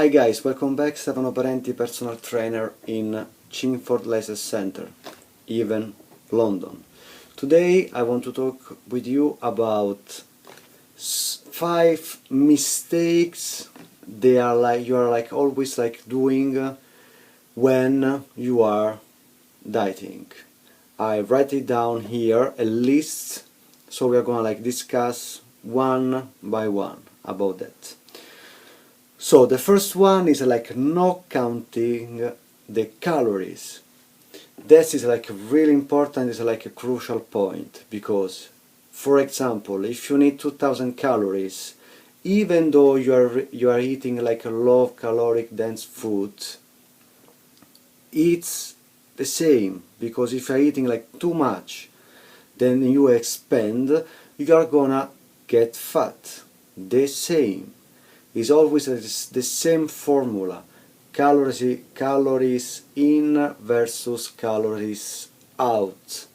Hi guys, welcome back. Stefano Parenti, personal trainer in Chingford Leisure Centre, even London. Today I want to talk with you about 5 mistakes you are always doing when you are dieting. I write it down here, a list, so we are gonna discuss one by one about that. So the first one is not counting the calories. This is really important, it's a crucial point, because for example, if you need 2000 calories, even though you are eating a low caloric dense food, it's the same, because if you are eating too much then you expend, you are gonna get fat. The same. Is always the same formula: calories in versus calories out.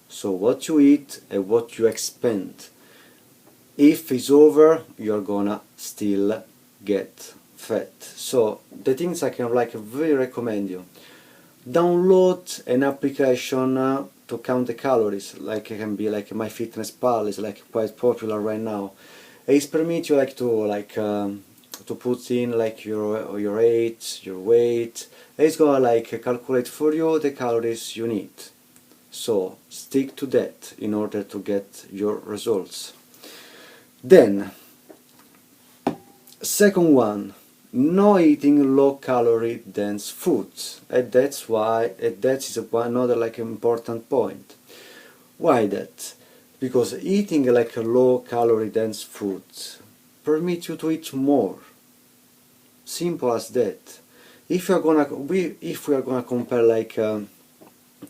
So what you eat and what you expend. If it's over, you're gonna still get fat. So the things I can really recommend you: download an application to count the calories. It can be MyFitnessPal, is quite popular right now. It's permit you to put in your age, your weight. It's gonna calculate for you the calories you need. So stick to that in order to get your results. Then second one, no eating low calorie dense foods, and that is another important point. Why that? Because eating low calorie dense foods permit you to eat more. Simple as that. If we are gonna compare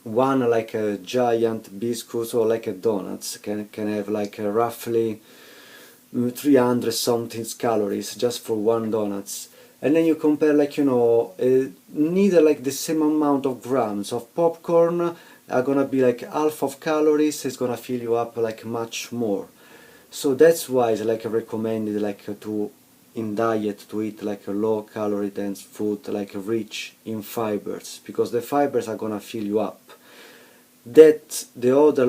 one a giant biscuit or a donuts can have roughly 300 something calories just for one donuts, and then you compare neither the same amount of grams of popcorn are gonna be half of calories. It's gonna fill you up much more. So that's why it's recommended to in diet to eat a low calorie dense food rich in fibers, because the fibers are gonna fill you up. That the other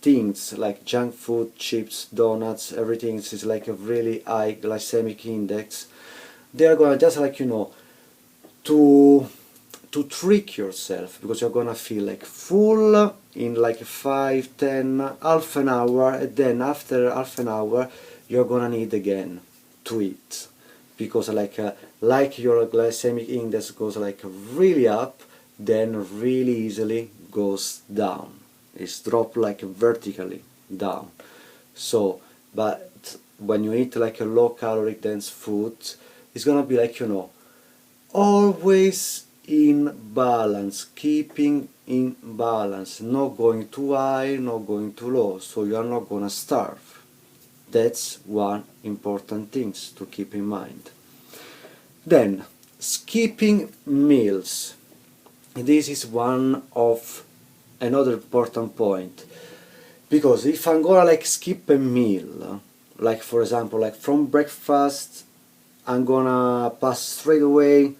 things like junk food, chips, donuts, everything is a really high glycemic index. They are gonna just to trick yourself, because you're gonna feel full in 5, 10, half an hour, and then after half an hour you're gonna need again to eat, because your glycemic index goes really up, then really easily goes down. It's dropped vertically down. So but when you eat a low calorie dense food, it's gonna be always in balance, keeping in balance, not going too high, not going too low, so you are not gonna starve. That's one important thing to keep in mind. Then skipping meals. This is one of another important point, because if I'm gonna skip a meal, for example from breakfast, I'm gonna pass straight away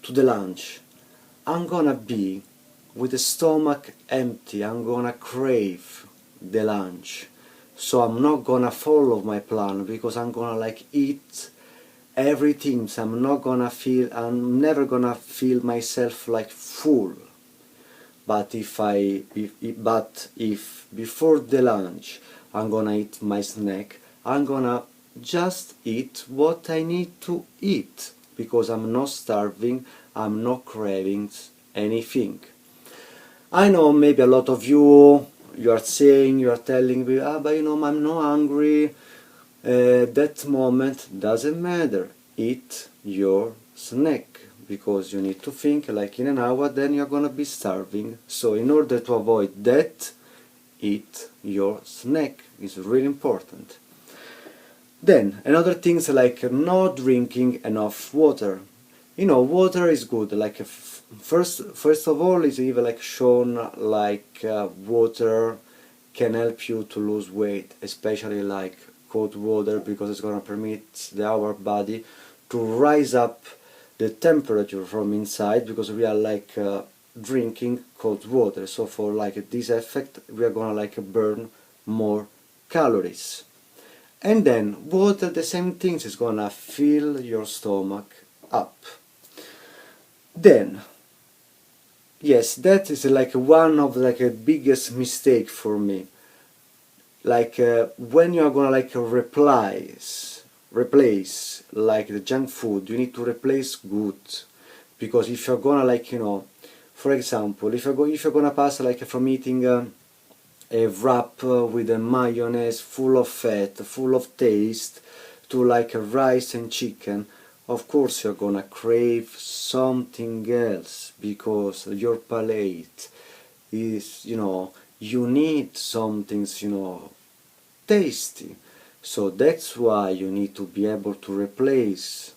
to the lunch, I'm gonna be with the stomach empty, I'm gonna crave the lunch. So I'm not gonna follow my plan, because I'm gonna eat everything. So I'm never gonna feel myself full. But if before the lunch I'm gonna eat my snack, I'm gonna just eat what I need to eat, because I'm not starving, I'm not craving anything. I know maybe a lot of you are telling me, but I'm not hungry. That moment doesn't matter. Eat your snack, because you need to think in an hour then you're gonna be starving. So in order to avoid that, eat your snack. It's really important. Then another things not drinking enough water. Water is good. First of all, it's even shown water can help you to lose weight, especially cold water, because it's gonna permit our body to rise up the temperature from inside, because we are like drinking cold water. So for like this effect, we are gonna like burn more calories. And then water, the same things, is gonna fill your stomach up. Then, yes, that is like one of like a biggest mistake for me. Like when you are gonna like replace like the junk food, you need to replace good, because if you're gonna like, you know, for example, if you're gonna pass like from eating a wrap with a mayonnaise full of fat, full of taste, to like a rice and chicken, of course you're gonna crave something else, because your palate is, you know, you need something, you know, tasty. So that's why you need to be able to replace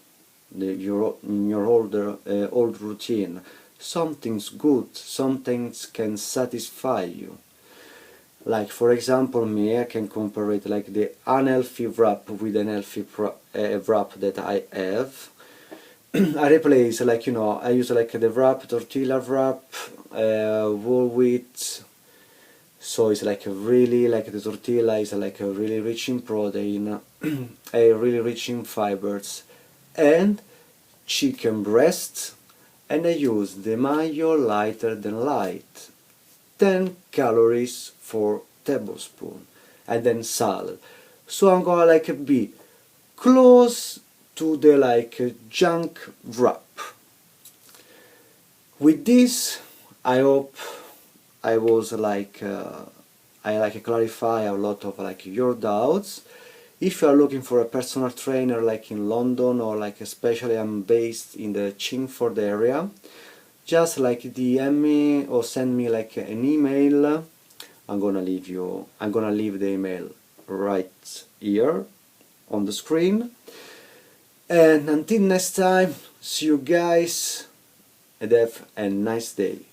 your old routine. Something's good, something can satisfy you. Like for example, me, I can compare it like the unhealthy wrap with an healthy wrap that I have. I replace, like, you know, I use like the wrap, tortilla wrap, whole wheat. So it's like a really, like the tortilla is like a really rich in protein, a really rich in fibers, and chicken breast, and I use the mayo lighter than light, 10 calories for tablespoon, and then salt. So I'm gonna like be close to the like junk wrap. With this, I hope I was like I like clarify a lot of like your doubts. If you are looking for a personal trainer like in London, or like especially I'm based in the Chingford area, just like DM me or send me like an email. I'm gonna leave the email right here on the screen. And until next time, see you guys and have a nice day.